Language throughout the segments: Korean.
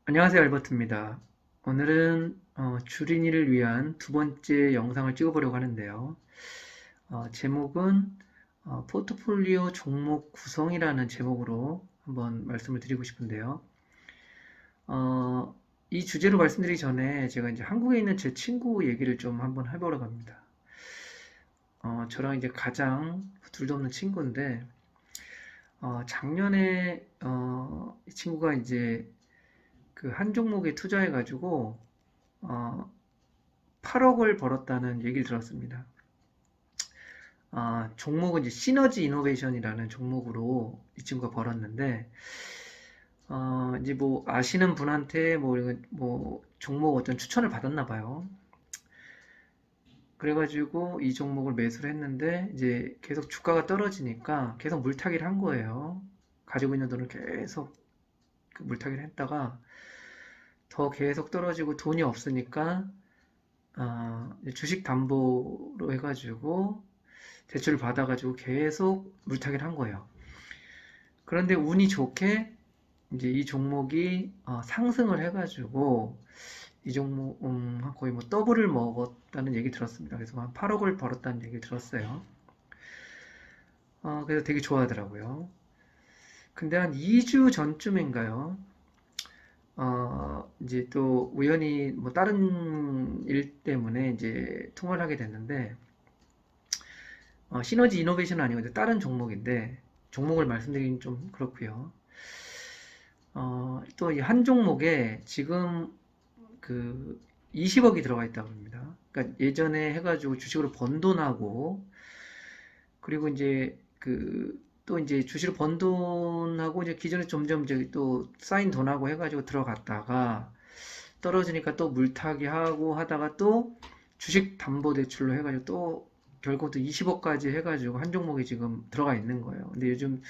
안녕하세요, 알버트입니다. 오늘은 주린이를 위한 두 번째 영상을 찍어보려고 하는데요. 제목은 포트폴리오 종목 구성이라는 제목으로 한번 말씀을 드리고 싶은데요. 어, 이 주제로 말씀드리기 전에 제가 이제 한국에 있는 제 친구 얘기를 좀 한번 해보려고 합니다. 저랑 이제 가장 둘도 없는 친구인데, 작년에 이 친구가 이제 그 한 종목에 투자해가지고 8억을 벌었다는 얘기를 들었습니다. 종목은 이제 시너지 이노베이션이라는 종목으로 이 친구가 벌었는데, 이제 뭐 아시는 분한테 뭐 종목 어떤 추천을 받았나 봐요. 그래가지고 이 종목을 매수를 했는데 이제 계속 주가가 떨어지니까 계속 물타기를 한 거예요. 가지고 있는 돈을 계속 그 물타기를 했다가 더 계속 떨어지고 돈이 없으니까 주식 담보로 해가지고 대출을 받아가지고 계속 물타기를 한 거예요. 그런데 운이 좋게 이제 이 종목이 상승을 해가지고 이 종목 거의 뭐 더블을 먹었다는 얘기 들었습니다. 그래서 한 8억을 벌었다는 얘기 들었어요. 그래서 되게 좋아하더라고요. 근데 한 2주 전쯤인가요? 이제 또 우연히 뭐 다른 일 때문에 이제 통화를 하게 됐는데, 시너지 이노베이션은 아니고 다른 종목인데, 종목을 말씀드리긴 좀 그렇고요. 또 이 한 종목에 지금 그 20억이 들어가 있다고 합니다. 그러니까 예전에 해가지고 주식으로 번 돈하고, 그리고 이제 또 이제 주식으로 번 돈하고 이제 기존에 점점 이제 또 쌓인 돈하고 해가지고 들어갔다가 떨어지니까 또 물타기 하고 하다가 또 주식 담보 대출로 해가지고 또 결국 또 20억까지 해가지고 한 종목이 지금 들어가 있는 거예요. 근데 요즘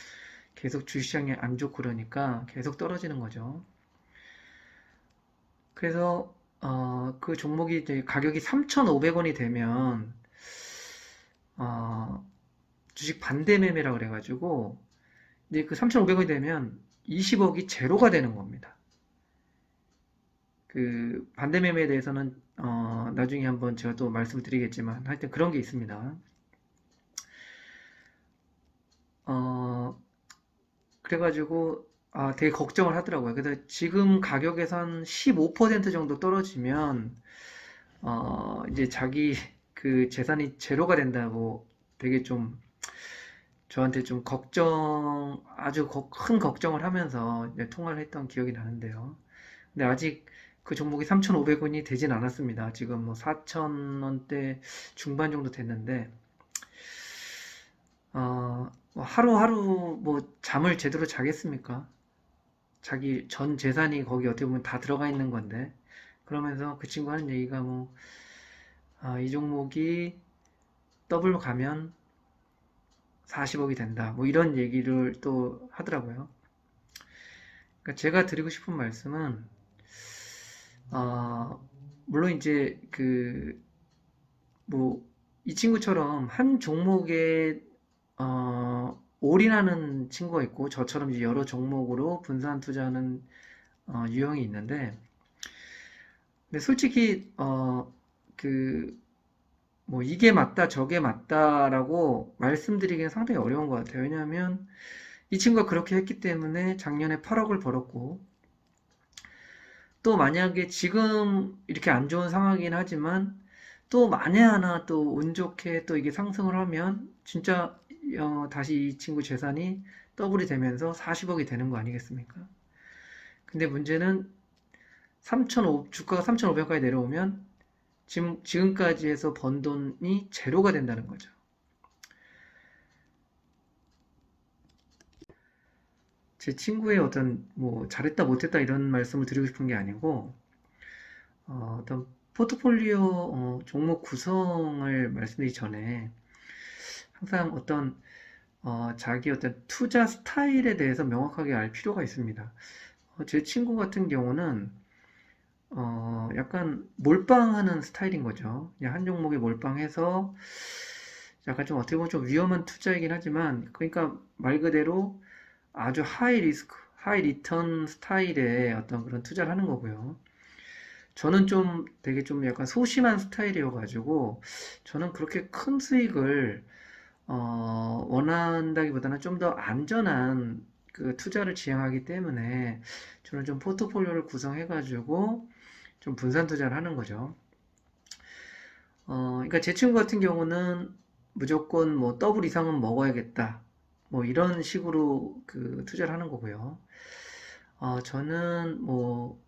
계속 주식시장이 안 좋고 그러니까 계속 떨어지는 거죠. 그래서 그 종목이 이제 가격이 3,500원이 되면 어, 주식 반대 매매라 그래가지고 이제 그 3,500원이 되면 20억이 제로가 되는 겁니다. 그 반대 매매에 대해서는 나중에 한번 제가 또 말씀드리겠지만 하여튼 그런 게 있습니다. 어, 그래가지고 되게 걱정을 하더라고요. 그래서 지금 가격에서 한 15% 정도 떨어지면 이제 자기 그 재산이 제로가 된다고 되게 좀 저한테 좀 아주 큰 걱정을 하면서 이제 통화를 했던 기억이 나는데요. 근데 아직 그 종목이 3,500원이 되진 않았습니다. 지금 뭐 4,000원대 중반 정도 됐는데, 뭐 하루하루 뭐 잠을 제대로 자겠습니까? 자기 전 재산이 거기 어떻게 보면 다 들어가 있는 건데, 그러면서 그 친구 하는 얘기가 뭐, 이 종목이 더블 가면 40억이 된다. 뭐 이런 얘기를 또 하더라고요. 그러니까 제가 드리고 싶은 말씀은, 어, 물론 이제 뭐, 이 친구처럼 한 종목에, 올인하는 친구가 있고, 저처럼 이제 여러 종목으로 분산 투자하는, 유형이 있는데, 근데 솔직히, 뭐, 이게 맞다, 저게 맞다라고 말씀드리기는 상당히 어려운 것 같아요. 왜냐하면, 이 친구가 그렇게 했기 때문에 작년에 8억을 벌었고, 또 만약에 지금 이렇게 안 좋은 상황이긴 하지만 또 만에 하나 또 운 좋게 또 이게 상승을 하면 진짜 다시 이 친구 재산이 더블이 되면서 40억이 되는 거 아니겠습니까? 근데 문제는 주가가 3,500원까지 내려오면 지금까지 해서 번 돈이 제로가 된다는 거죠. 제 친구의 어떤 뭐 잘했다 못했다 이런 말씀을 드리고 싶은 게 아니고 어떤 포트폴리오 종목 구성을 말씀드리기 전에 항상 어떤 자기 어떤 투자 스타일에 대해서 명확하게 알 필요가 있습니다. 제 친구 같은 경우는 약간 몰빵하는 스타일인 거죠. 그냥 한 종목에 몰빵해서 약간 좀 어떻게 보면 좀 위험한 투자이긴 하지만 그러니까 말 그대로 아주 하이 리스크, 하이 리턴 스타일의 어떤 그런 투자를 하는 거고요. 저는 좀 되게 좀 약간 소심한 스타일이어가지고 저는 그렇게 큰 수익을 원한다기보다는 좀 더 안전한 그 투자를 지향하기 때문에 저는 좀 포트폴리오를 구성해가지고 좀 분산 투자를 하는 거죠. 그러니까 제 친구 같은 경우는 무조건 뭐 더블 이상은 먹어야겠다. 뭐 이런 식으로 그 투자를 하는 거고요. 저는 뭐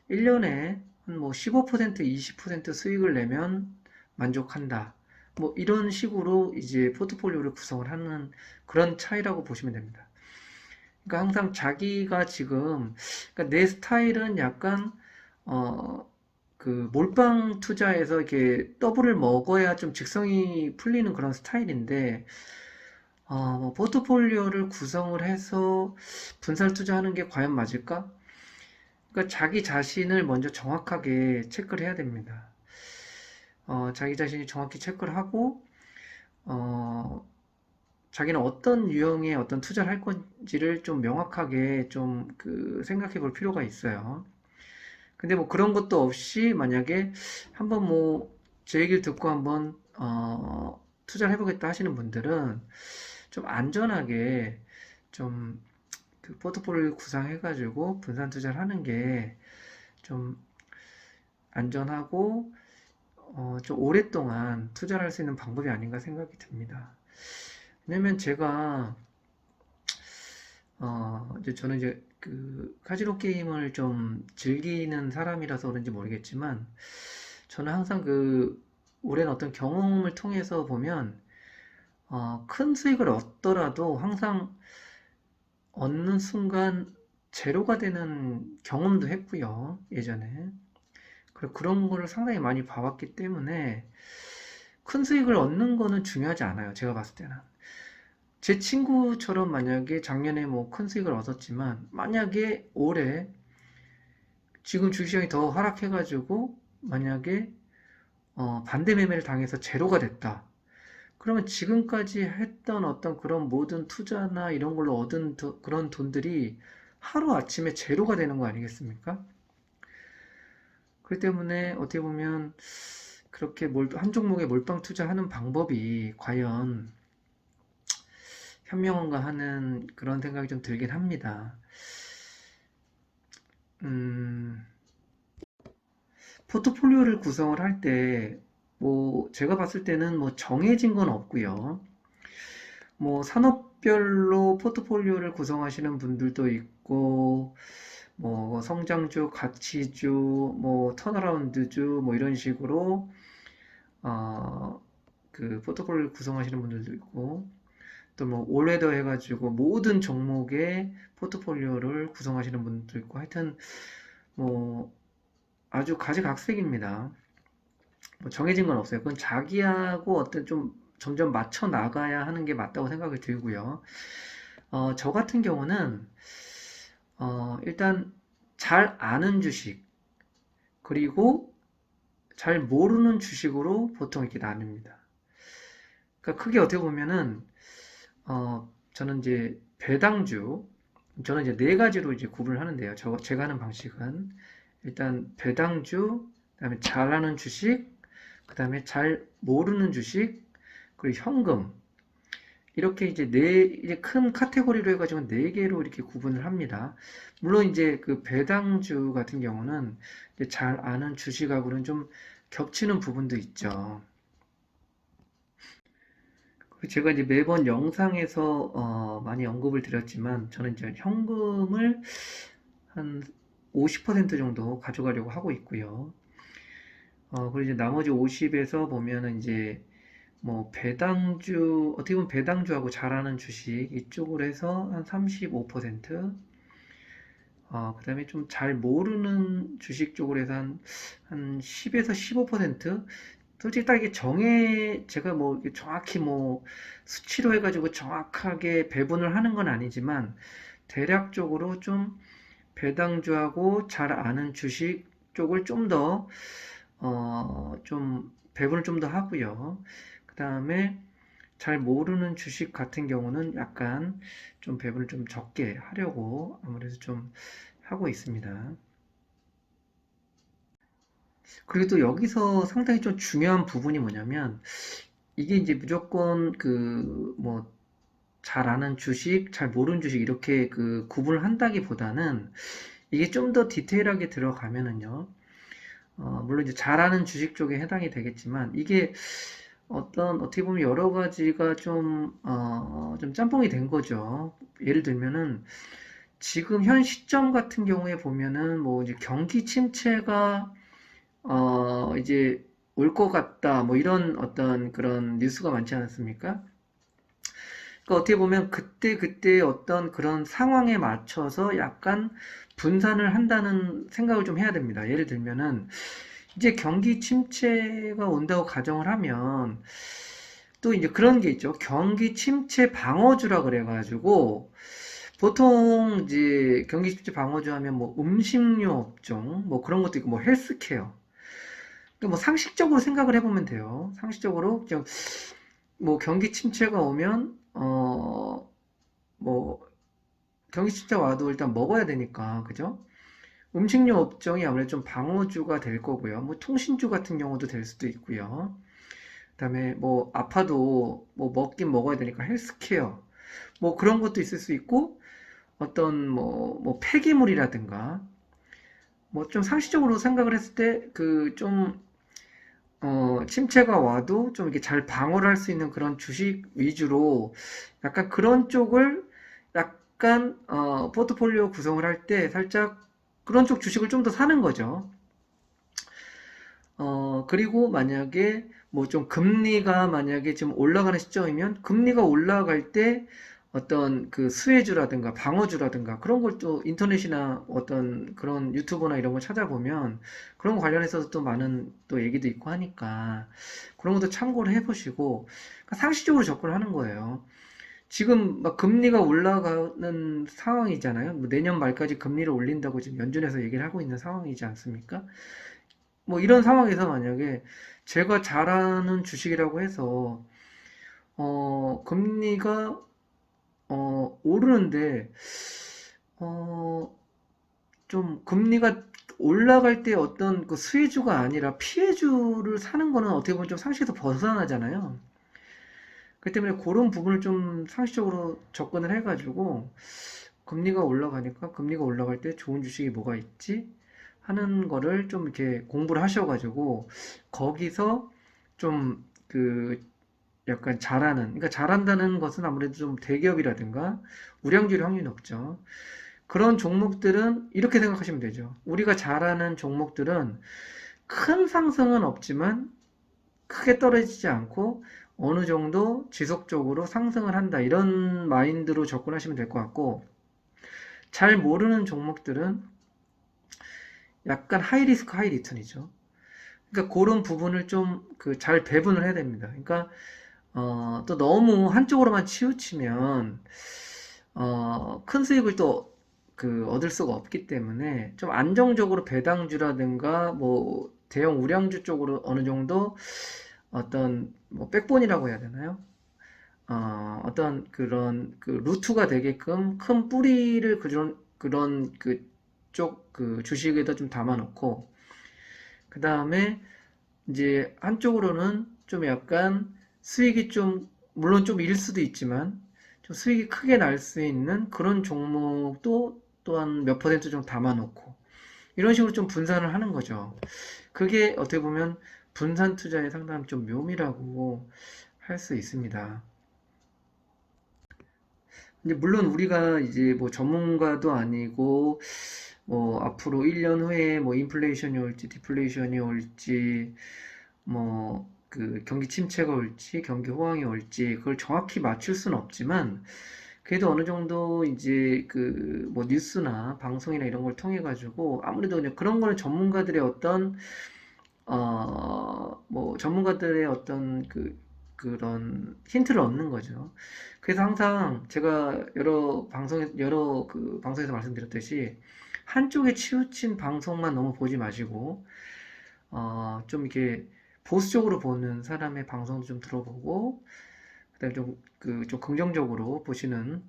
1년에 한 뭐 15%, 20% 수익을 내면 만족한다. 뭐 이런 식으로 이제 포트폴리오를 구성을 하는 그런 차이라고 보시면 됩니다. 그러니까 항상 자기가 지금 그러니까 내 스타일은 약간 어 그 몰빵 투자에서 이렇게 더블을 먹어야 좀 직성이 풀리는 그런 스타일인데 뭐 포트폴리오를 구성을 해서 분산 투자하는 게 과연 맞을까? 그러니까 자기 자신을 먼저 정확하게 체크를 해야 됩니다. 자기 자신이 정확히 체크를 하고 어, 자기는 어떤 유형의 어떤 투자를 할 건지를 좀 명확하게 좀 그 생각해 볼 필요가 있어요. 근데 뭐 그런 것도 없이 만약에 한번 뭐 제 얘기를 듣고 한번 투자를 해보겠다 하시는 분들은 좀 안전하게 좀 그 포트폴리오 구상해가지고 분산 투자를 하는 게 좀 안전하고 좀 오랫동안 투자를 할 수 있는 방법이 아닌가 생각이 듭니다. 왜냐면 제가 이제 저는 이제 그 카지노 게임을 좀 즐기는 사람이라서 그런지 모르겠지만 저는 항상 그 오랜 어떤 경험을 통해서 보면 큰 수익을 얻더라도 항상 얻는 순간 제로가 되는 경험도 했고요, 예전에. 그리고 그런 거를 상당히 많이 봐왔기 때문에 큰 수익을 얻는 거는 중요하지 않아요, 제가 봤을 때는. 제 친구처럼 만약에 작년에 뭐 큰 수익을 얻었지만 만약에 올해 지금 주식시장이 더 하락해가지고 만약에 반대 매매를 당해서 제로가 됐다. 그러면 지금까지 했던 어떤 그런 모든 투자나 이런 걸로 얻은 그런 돈들이 하루아침에 제로가 되는 거 아니겠습니까? 그렇기 때문에 어떻게 보면 그렇게 한 종목에 몰빵 투자하는 방법이 과연 현명한가 하는 그런 생각이 좀 들긴 합니다. 음, 포트폴리오를 구성을 할 때, 뭐, 제가 봤을 때는 뭐 정해진 건 없고요. 뭐, 산업별로 포트폴리오를 구성하시는 분들도 있고, 뭐, 성장주, 가치주, 뭐, 턴어라운드주, 뭐, 이런 식으로, 그 포트폴리오를 구성하시는 분들도 있고, 또 뭐, 올웨더 해가지고 모든 종목의 포트폴리오를 구성하시는 분들도 있고, 하여튼, 뭐, 아주 가지각색입니다. 뭐 정해진 건 없어요. 그건 자기하고 어떤 좀 점점 맞춰 나가야 하는 게 맞다고 생각이 들고요. 저 같은 경우는 일단 잘 아는 주식 그리고 잘 모르는 주식으로 보통 이렇게 나뉩니다. 그러니까 크게 어떻게 보면은 저는 이제 배당주 저는 이제 네 가지로 이제 구분을 하는데요. 제가 하는 방식은 일단 배당주, 그다음에 잘 아는 주식, 그다음에 잘 모르는 주식, 그리고 현금 이렇게 이제 이제 큰 카테고리로 해가지고 네 개로 이렇게 구분을 합니다. 물론 이제 그 배당주 같은 경우는 이제 잘 아는 주식하고는 좀 겹치는 부분도 있죠. 제가 이제 매번 영상에서 많이 언급을 드렸지만 저는 이제 현금을 한 50% 정도 가져가려고 하고 있고요. 그리고 이제 나머지 50에서 보면은 이제 뭐 배당주 어떻게 보면 배당주하고 잘하는 주식 이쪽으로 해서 한 35%, 그다음에 좀 잘 모르는 주식 쪽으로 해서 한 10에서 15%. 솔직히 딱 이게 제가 뭐 정확히 뭐 수치로 해가지고 정확하게 배분을 하는 건 아니지만 대략적으로 좀 배당주하고 잘 아는 주식 쪽을 좀 더, 좀 배분을 좀 더 하고요. 그 다음에 잘 모르는 주식 같은 경우는 약간 좀 배분을 좀 적게 하려고 아무래도 좀 하고 있습니다. 그리고 또 여기서 상당히 좀 중요한 부분이 뭐냐면 이게 이제 무조건 그 뭐 잘 아는 주식, 잘 모르는 주식 이렇게 그 구분을 한다기보다는 이게 좀 더 디테일하게 들어가면은요. 물론 이제 잘 아는 주식 쪽에 해당이 되겠지만 이게 어떻게 보면 여러 가지가 좀 짬뽕이 된 거죠. 예를 들면은 지금 현 시점 같은 경우에 보면은 뭐 이제 경기 침체가 이제 올 것 같다 뭐 이런 어떤 그런 뉴스가 많지 않았습니까? 그러니까 어떻게 보면 그때 어떤 그런 상황에 맞춰서 약간 분산을 한다는 생각을 좀 해야 됩니다. 예를 들면은 이제 경기 침체가 온다고 가정을 하면 또 이제 그런 게 있죠. 경기 침체 방어주라 그래가지고 보통 이제 경기 침체 방어주 하면 뭐 음식료 업종 뭐 그런 것도 있고 뭐 헬스케어 그러니까 뭐 상식적으로 생각을 해보면 돼요. 상식적으로 그냥 뭐 경기 침체가 오면 뭐 경기 침체 와도 일단 먹어야 되니까 그죠? 음식료 업종이 아무래도 좀 방어주가 될 거고요. 뭐 통신주 같은 경우도 될 수도 있고요. 그다음에 뭐 아파도 뭐 먹긴 먹어야 되니까 헬스케어 뭐 그런 것도 있을 수 있고 어떤 뭐 폐기물이라든가 뭐 좀 상식적으로 생각을 했을 때 그 좀 침체가 와도 좀 이렇게 잘 방어를 할 수 있는 그런 주식 위주로 약간 그런 쪽을 약간 포트폴리오 구성을 할 때 살짝 그런 쪽 주식을 좀 더 사는 거죠. 그리고 만약에 뭐 좀 금리가 만약에 지금 올라가는 시점이면 금리가 올라갈 때 어떤 그 수혜주라든가 방어주라든가 그런 걸 또 인터넷이나 어떤 그런 유튜브나 이런 걸 찾아보면 그런 거 관련해서도 또 많은 또 얘기도 있고 하니까 그런 것도 참고를 해보시고 그러니까 상식적으로 접근을 하는 거예요. 지금 막 금리가 올라가는 상황이잖아요. 뭐 내년 말까지 금리를 올린다고 지금 연준에서 얘기를 하고 있는 상황이지 않습니까? 뭐 이런 상황에서 만약에 제가 잘 아는 주식이라고 해서 금리가 오르는데 어, 좀 금리가 올라갈 때 어떤 그 수혜주가 아니라 피해주를 사는 거는 어떻게 보면 좀 상식에서 벗어나잖아요. 그 때문에 그런 부분을 좀 상식적으로 접근을 해가지고 금리가 올라가니까 금리가 올라갈 때 좋은 주식이 뭐가 있지? 하는 거를 좀 이렇게 공부를 하셔가지고 거기서 좀 그 약간 잘하는 그러니까 잘한다는 것은 아무래도 좀 대기업이라든가 우량주일 확률이 높죠. 그런 종목들은 이렇게 생각하시면 되죠. 우리가 잘하는 종목들은 큰 상승은 없지만 크게 떨어지지 않고 어느 정도 지속적으로 상승을 한다. 이런 마인드로 접근하시면 될 것 같고, 잘 모르는 종목들은 약간 하이 리스크 하이 리턴이죠. 그러니까 그런 부분을 좀 그 잘 배분을 해야 됩니다. 그러니까 또 너무 한쪽으로만 치우치면 큰 수익을 또 그 얻을 수가 없기 때문에 좀 안정적으로 배당주라든가 뭐 대형 우량주 쪽으로 어느 정도 어떤 뭐 백본이라고 해야 되나요? 어떤 그런 그 루트가 되게끔 큰 뿌리를 그런 그쪽 그 주식에다 좀 담아놓고 그 다음에 이제 한쪽으로는 좀 약간 수익이 좀 물론 좀 일 수도 있지만 좀 수익이 크게 날 수 있는 그런 종목도 또한 몇 퍼센트 좀 담아놓고 이런 식으로 좀 분산을 하는 거죠. 그게 어떻게 보면 분산 투자의 상당히 좀 묘미라고 할 수 있습니다. 이제 물론 우리가 이제 뭐 전문가도 아니고 뭐 앞으로 1년 후에 뭐 인플레이션이 올지 디플레이션이 올지 뭐 그 경기 침체가 올지 경기 호황이 올지 그걸 정확히 맞출 수는 없지만 그래도 어느 정도 이제 그 뭐 뉴스나 방송이나 이런 걸 통해 가지고 아무래도 그냥 그런 거는 전문가들의 어떤 뭐 전문가들의 어떤 그런 힌트를 얻는 거죠. 그래서 항상 제가 여러 그 방송에서 말씀드렸듯이 한쪽에 치우친 방송만 너무 보지 마시고 좀 이렇게 보수적으로 보는 사람의 방송도 좀 들어보고 그다음에 좀 긍정적으로 보시는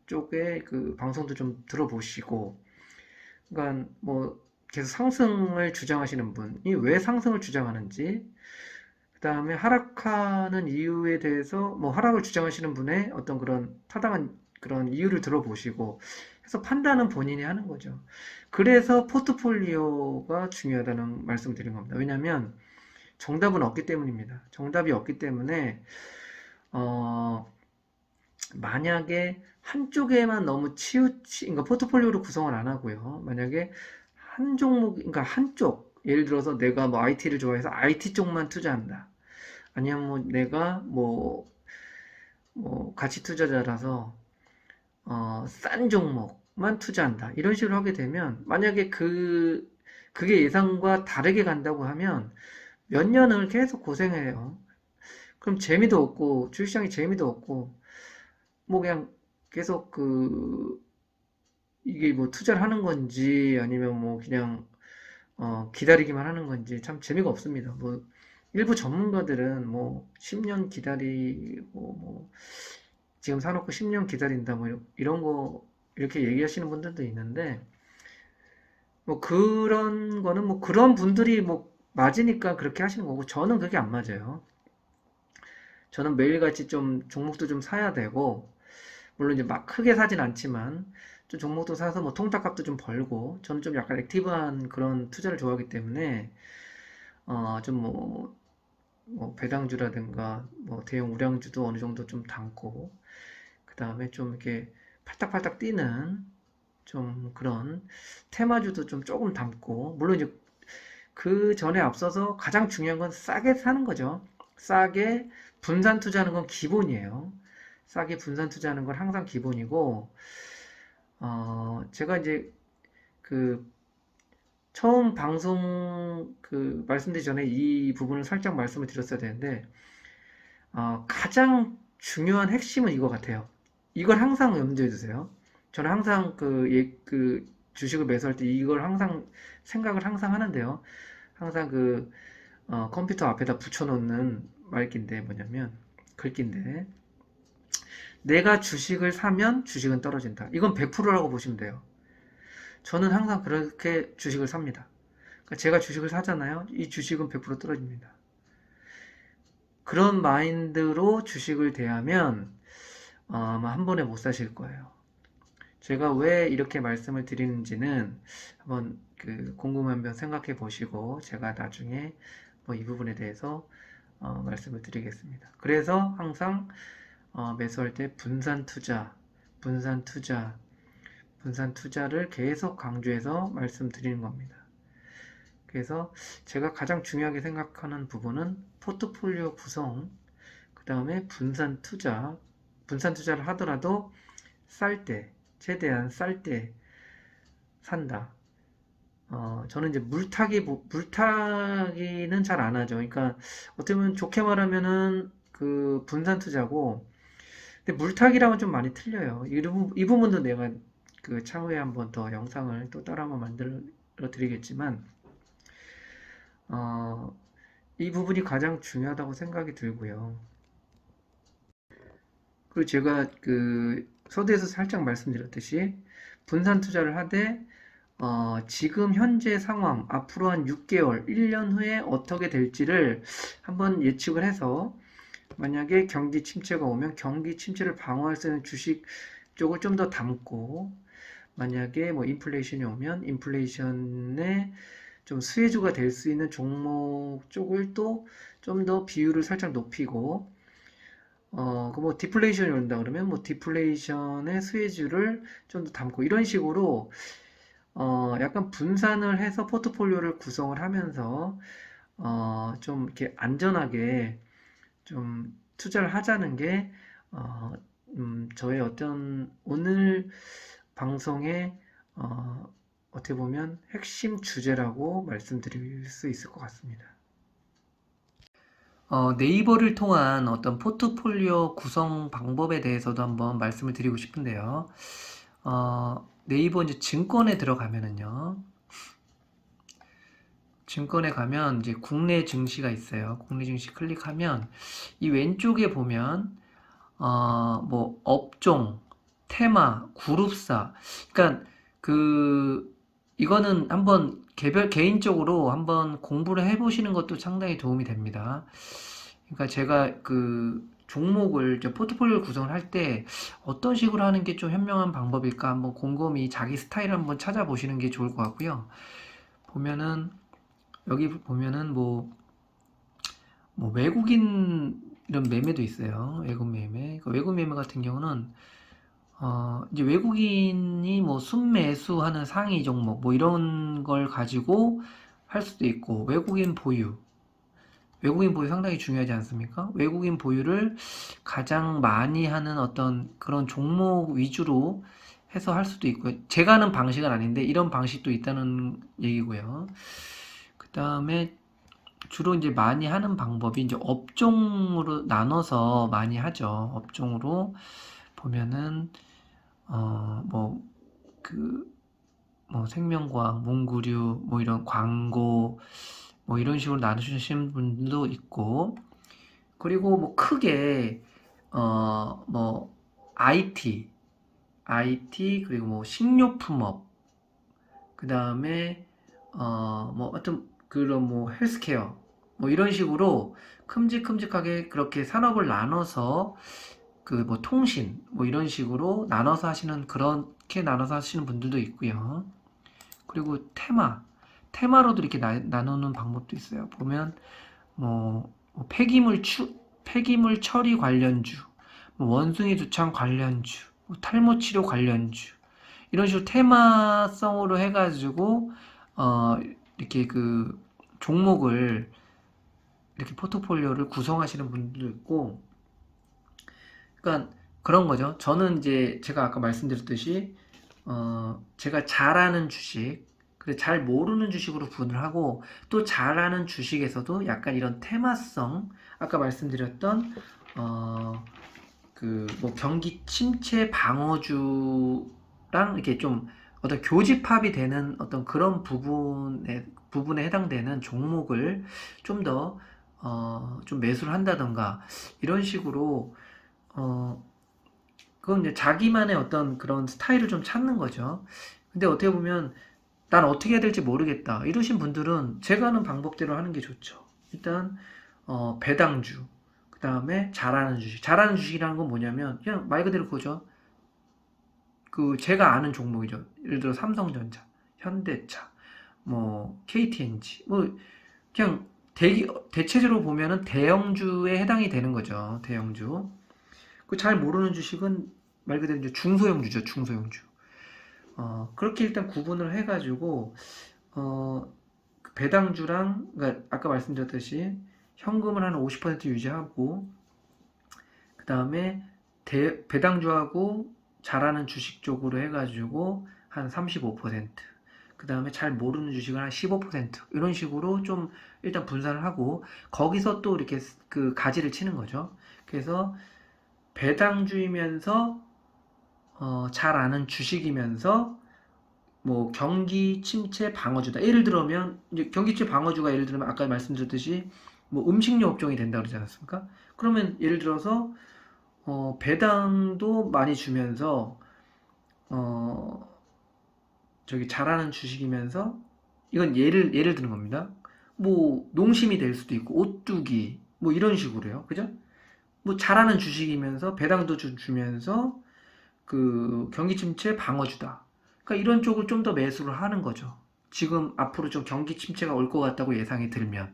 쪽의 그 방송도 좀 들어보시고, 그러니까 뭐 계속 상승을 주장하시는 분이 왜 상승을 주장하는지, 그다음에 하락하는 이유에 대해서 뭐 하락을 주장하시는 분의 어떤 그런 타당한 그런 이유를 들어보시고 해서 판단은 본인이 하는 거죠. 그래서 포트폴리오가 중요하다는 말씀을 드린 겁니다. 왜냐하면 정답은 없기 때문입니다. 정답이 없기 때문에 어, 만약에 한쪽에만 너무 그러니까 포트폴리오를 구성을 안 하고요. 만약에 한 종목, 그러니까 한쪽, 예를 들어서 내가 뭐 IT를 좋아해서 IT 쪽만 투자한다. 아니면 뭐 내가 뭐 가치 투자자라서 싼 종목만 투자한다. 이런 식으로 하게 되면 만약에 그게 예상과 다르게 간다고 하면 몇 년을 계속 고생해요. 그럼 재미도 없고 주식시장이 재미도 없고 뭐 그냥 계속 이게 뭐 투자를 하는 건지 아니면 뭐 그냥 기다리기만 하는 건지 참 재미가 없습니다. 뭐 일부 전문가들은 뭐 10년 기다리고 뭐 지금 사놓고 10년 기다린다 뭐 이런 거 이렇게 얘기하시는 분들도 있는데 뭐 그런 거는 뭐 그런 분들이 뭐 맞으니까 그렇게 하시는 거고 저는 그게 안 맞아요. 저는 매일같이 좀 종목도 좀 사야 되고 물론 이제 막 크게 사진 않지만 좀 종목도 사서 뭐 통닭값도 좀 벌고 저는 좀 약간 액티브한 그런 투자를 좋아하기 때문에 뭐 배당주라든가 뭐 대형 우량주도 어느 정도 좀 담고 그 다음에 좀 이렇게 팔딱팔딱 뛰는 좀 그런 테마주도 좀 조금 담고 물론 이제 그 전에 앞서서 가장 중요한 건 싸게 사는 거죠. 싸게 분산 투자하는 건 기본이에요. 싸게 분산 투자하는 건 항상 기본이고 제가 이제 그 처음 방송 말씀드리기 전에 이 부분을 살짝 말씀을 드렸어야 되는데 가장 중요한 핵심은 이거 같아요. 이걸 항상 염두에 두세요. 저는 항상 주식을 매수할 때 이걸 항상 생각을 항상 하는데요. 항상 컴퓨터 앞에다 붙여놓는 말기인데 뭐냐면 글귀인데 내가 주식을 사면 주식은 떨어진다. 이건 100%라고 보시면 돼요. 저는 항상 그렇게 주식을 삽니다. 그러니까 제가 주식을 사잖아요. 이 주식은 100% 떨어집니다. 그런 마인드로 주식을 대하면 아마 한 번에 못 사실 거예요. 제가 왜 이렇게 말씀을 드리는지는 한번 궁금하면 생각해 보시고 제가 나중에 뭐 이 부분에 대해서 말씀을 드리겠습니다. 그래서 항상 매수할 때 분산 투자를 계속 강조해서 말씀드리는 겁니다. 그래서 제가 가장 중요하게 생각하는 부분은 포트폴리오 구성, 그 다음에 분산 투자를 하더라도 최대한 쌀 때 산다. 저는 이제 물타기는 잘 안 하죠. 그러니까 어떻게 보면 좋게 말하면은 분산 투자고, 근데 물타기랑은 좀 많이 틀려요. 이 부분도 내가 차후에 한번 더 영상을 또 따로 한번 만들어 드리겠지만, 이 부분이 가장 중요하다고 생각이 들고요. 그리고 제가 서두에서 살짝 말씀드렸듯이 분산 투자를 하되 지금 현재 상황, 앞으로 한 6개월, 1년 후에 어떻게 될지를 한번 예측을 해서 만약에 경기 침체가 오면 경기 침체를 방어할 수 있는 주식 쪽을 좀 더 담고 만약에 뭐 인플레이션이 오면 인플레이션의 좀 수혜주가 될 수 있는 종목 쪽을 또 좀 더 비율을 살짝 높이고 뭐 디플레이션이 온다 그러면 뭐 디플레이션의 수혜주를 좀 더 담고 이런 식으로 약간 분산을 해서 포트폴리오를 구성을 하면서 좀 이렇게 안전하게 좀 투자를 하자는 게 저의 어떤 오늘 방송의 어떻게 보면 핵심 주제라고 말씀드릴 수 있을 것 같습니다. 네이버를 통한 어떤 포트폴리오 구성 방법에 대해서도 한번 말씀을 드리고 싶은데요. 네이버 이제 증권에 들어가면은요. 증권에 가면 이제 국내 증시가 있어요. 국내 증시 클릭하면 이 왼쪽에 보면 뭐 업종, 테마, 그룹사. 그러니까 이거는 한번 개인적으로 한번 공부를 해보시는 것도 상당히 도움이 됩니다. 그러니까 제가 종목을 이제 포트폴리오 구성을 할 때 어떤 식으로 하는 게 좀 현명한 방법일까 한번 곰곰이 자기 스타일을 한번 찾아보시는 게 좋을 것 같고요. 보면은 여기 보면은 뭐 외국인 이런 매매도 있어요. 외국 매매. 외국 매매 같은 경우는 이제 외국인이 뭐 순매수하는 상위 종목 뭐 이런 걸 가지고 할 수도 있고 외국인 보유 상당히 중요하지 않습니까? 외국인 보유를 가장 많이 하는 어떤 그런 종목 위주로 해서 할 수도 있고요. 제가 하는 방식은 아닌데 이런 방식도 있다는 얘기고요. 그 다음에 주로 이제 많이 하는 방법이 이제 업종으로 나눠서 많이 하죠. 업종으로 보면은 뭐 생명과학, 문구류, 뭐 이런 광고, 뭐 이런 식으로 나누시는 분들도 있고, 그리고 뭐 크게 뭐 IT 그리고 뭐 식료품업, 그 다음에 뭐 하여튼 그런 뭐 헬스케어, 뭐 이런 식으로 큼직큼직하게 그렇게 산업을 나눠서 뭐 통신 뭐 이런 식으로 나눠서 하시는 그렇게 나눠서 하시는 분들도 있고요. 그리고 테마로도 이렇게 나누는 방법도 있어요. 보면 뭐 폐기물 처리 관련주, 뭐 원숭이 두창 관련주, 뭐 탈모 치료 관련주 이런 식으로 테마성으로 해가지고 이렇게 종목을 이렇게 포트폴리오를 구성하시는 분들도 있고, 그러니까 그런 거죠. 저는 이제 제가 아까 말씀드렸듯이 제가 잘 아는 주식, 그리고 잘 모르는 주식으로 구분을 하고, 또 잘 아는 주식에서도 약간 이런 테마성, 아까 말씀드렸던 뭐 경기 침체 방어주랑 이렇게 좀 어떤 교집합이 되는 어떤 그런 부분에 해당되는 종목을 좀 더 좀 매수를 한다던가 이런 식으로 그건 이제 자기만의 어떤 그런 스타일을 좀 찾는 거죠. 근데 어떻게 보면 난 어떻게 해야 될지 모르겠다 이러신 분들은 제가 하는 방법대로 하는 게 좋죠. 일단 배당주, 그 다음에 잘하는 주식. 잘하는 주식이라는 건 뭐냐면 그냥 말 그대로 그거죠. 제가 아는 종목이죠. 예를 들어 삼성전자, 현대차, 뭐 KTNG, 뭐 그냥 대체적으로 보면은 대형주에 해당이 되는 거죠. 대형주. 잘 모르는 주식은 말 그대로 이제 중소형주죠. 중소형주. 그렇게 일단 구분을 해가지고 배당주랑, 그러니까 아까 말씀드렸듯이 현금을 한 50% 유지하고, 그 다음에 배당주하고 잘하는 주식 쪽으로 해가지고 한 35%, 그 다음에 잘 모르는 주식은 한 15% 이런 식으로 좀 일단 분산을 하고, 거기서 또 이렇게 가지를 치는 거죠. 그래서 배당주이면서 잘 아는 주식이면서 뭐 경기 침체 방어주다. 예를 들면 이제 경기 침체 방어주가 예를 들면 아까 말씀드렸듯이 뭐 음식료 업종이 된다 그러지 않았습니까? 그러면 예를 들어서 배당도 많이 주면서 어 저기 잘하는 주식이면서, 이건 예를 드는 겁니다. 뭐 농심이 될 수도 있고 오뚜기 뭐 이런 식으로요. 그죠? 뭐 잘하는 주식이면서 배당도 주면서 경기 침체 방어주다. 그러니까 이런 쪽을 좀 더 매수를 하는 거죠. 지금 앞으로 좀 경기 침체가 올 것 같다고 예상이 들면.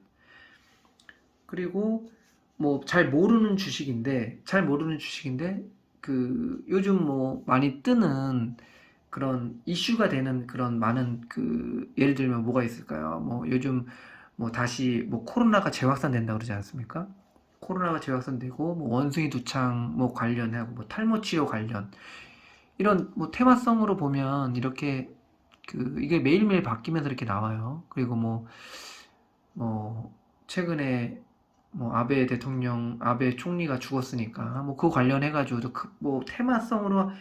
그리고 뭐 잘 모르는 주식인데 요즘 뭐 많이 뜨는 그런 이슈가 되는 그런 많은 예를 들면 뭐가 있을까요? 뭐 요즘 뭐 다시 뭐 코로나가 재확산된다고 그러지 않습니까? 코로나가 재확산되고 뭐 원숭이 두창 뭐 관련하고 뭐 탈모 치료 관련 이런 뭐 테마성으로 보면 이렇게 이게 매일매일 바뀌면서 이렇게 나와요. 그리고 뭐 최근에 뭐 아베 총리가 죽었으니까 뭐 그거 관련해 가지고도 뭐 테마성으로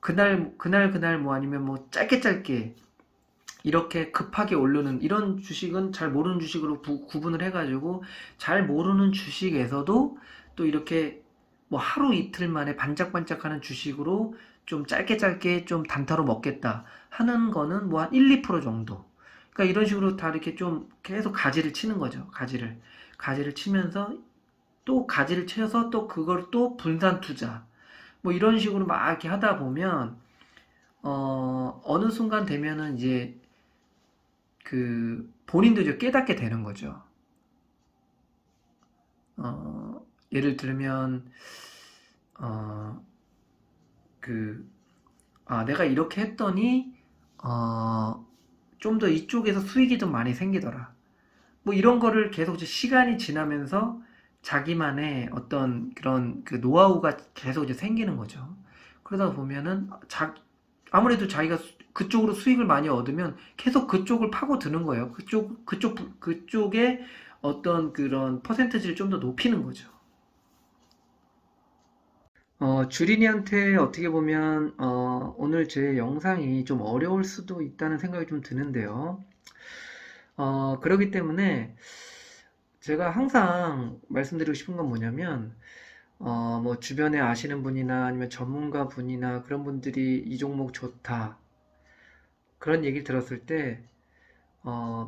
그날 뭐 아니면 뭐 짧게 이렇게 급하게 오르는 이런 주식은 잘 모르는 주식으로 구분을 해 가지고 잘 모르는 주식에서도 또 이렇게 뭐 하루 이틀 만에 반짝반짝하는 주식으로 좀 짧게 좀 단타로 먹겠다 하는 거는 뭐 한 1, 2% 정도. 그러니까 이런 식으로 다 이렇게 좀 계속 가지를 치는 거죠. 가지를 치면서 또 가지를 쳐서 또 그걸 또 분산 투자. 뭐 이런 식으로 막 이렇게 하다 보면 어느 순간 되면은 이제 그 본인도 이제 깨닫게 되는 거죠. 예를 들면 어, 그 내가 이렇게 했더니 좀 더 이쪽에서 수익이 좀 많이 생기더라. 뭐 이런 거를 계속 이제 시간이 지나면서 자기만의 어떤 그런 그 노하우가 계속 이제 생기는 거죠. 그러다 보면은 아무래도 자기가 그쪽으로 수익을 많이 얻으면 계속 그쪽을 파고드는 거예요. 그쪽에 어떤 그런 퍼센트지를 좀 더 높이는 거죠. 주린이한테 어떻게 보면, 오늘 제 영상이 좀 어려울 수도 있다는 생각이 좀 드는데요. 그렇기 때문에 제가 항상 말씀드리고 싶은 건 뭐냐면, 뭐 주변에 아시는 분이나 아니면 전문가 분이나 그런 분들이 이 종목 좋다. 그런 얘기 들었을 때,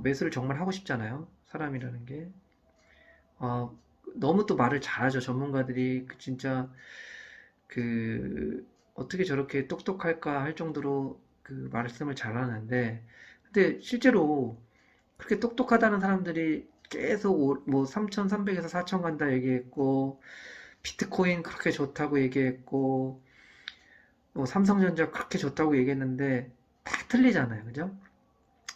매수를 정말 하고 싶잖아요. 사람이라는 게. 어, 너무 또 말을 잘하죠. 전문가들이 진짜 그 어떻게 저렇게 똑똑할까 할 정도로 그 말씀을 잘하는데, 근데 실제로 그렇게 똑똑하다는 사람들이 계속 뭐 3,300에서 4,000 간다 얘기했고, 비트코인 그렇게 좋다고 얘기했고, 뭐 삼성전자 그렇게 좋다고 얘기했는데 다 틀리잖아요. 그죠?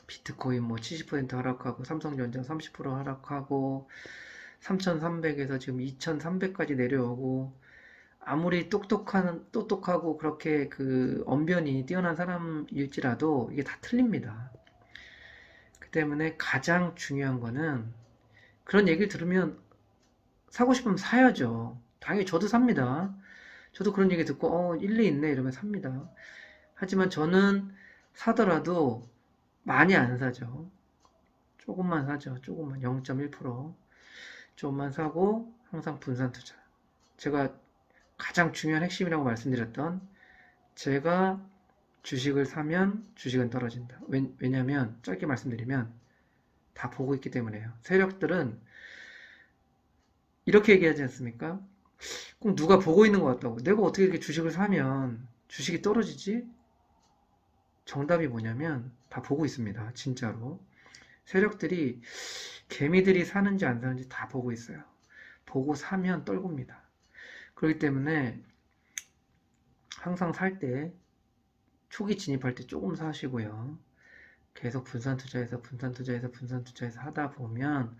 비트코인 뭐 70% 하락하고, 삼성전자 30% 하락하고, 3,300에서 지금 2,300까지 내려오고, 아무리 똑똑하고 그렇게 그 언변이 뛰어난 사람일지라도 이게 다 틀립니다. 그 때문에 가장 중요한 거는, 그런 얘기를 들으면 사고 싶으면 사야죠. 당연히 저도 삽니다. 저도 그런 얘기 듣고 일리 있네 이러면 삽니다. 하지만 저는 사더라도 많이 안 사죠. 조금만 사죠. 조금만 0.1% 조금만 사고, 항상 분산 투자. 제가 가장 중요한 핵심이라고 말씀드렸던, 제가 주식을 사면 주식은 떨어진다. 왜냐면 짧게 말씀드리면 다 보고 있기 때문에요. 세력들은 이렇게 얘기하지 않습니까? 꼭 누가 보고 있는 것 같다고. 내가 어떻게 이렇게 주식을 사면 주식이 떨어지지? 정답이 뭐냐면 다 보고 있습니다. 진짜로. 세력들이 개미들이 사는지 안 사는지 다 보고 있어요. 보고 사면 떨굽니다. 그렇기 때문에 항상 살 때, 초기 진입할 때 조금 사시고요. 계속 분산 투자해서 하다 보면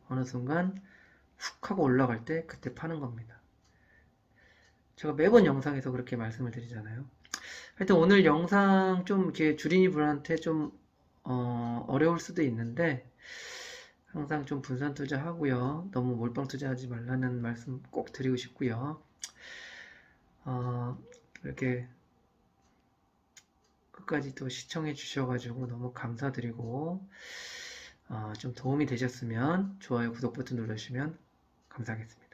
어느 순간 훅 하고 올라갈 때 그때 파는 겁니다. 제가 매번 영상에서 그렇게 말씀을 드리잖아요. 하여튼 오늘 영상 좀 이렇게 주린이 분한테 좀 어려울 수도 있는데, 항상 좀 분산 투자하고요. 너무 몰빵 투자하지 말라는 말씀 꼭 드리고 싶고요. 이렇게 끝까지 또 시청해 주셔가지고 너무 감사드리고, 좀 도움이 되셨으면 좋아요, 구독 버튼 눌러주시면 감사하겠습니다.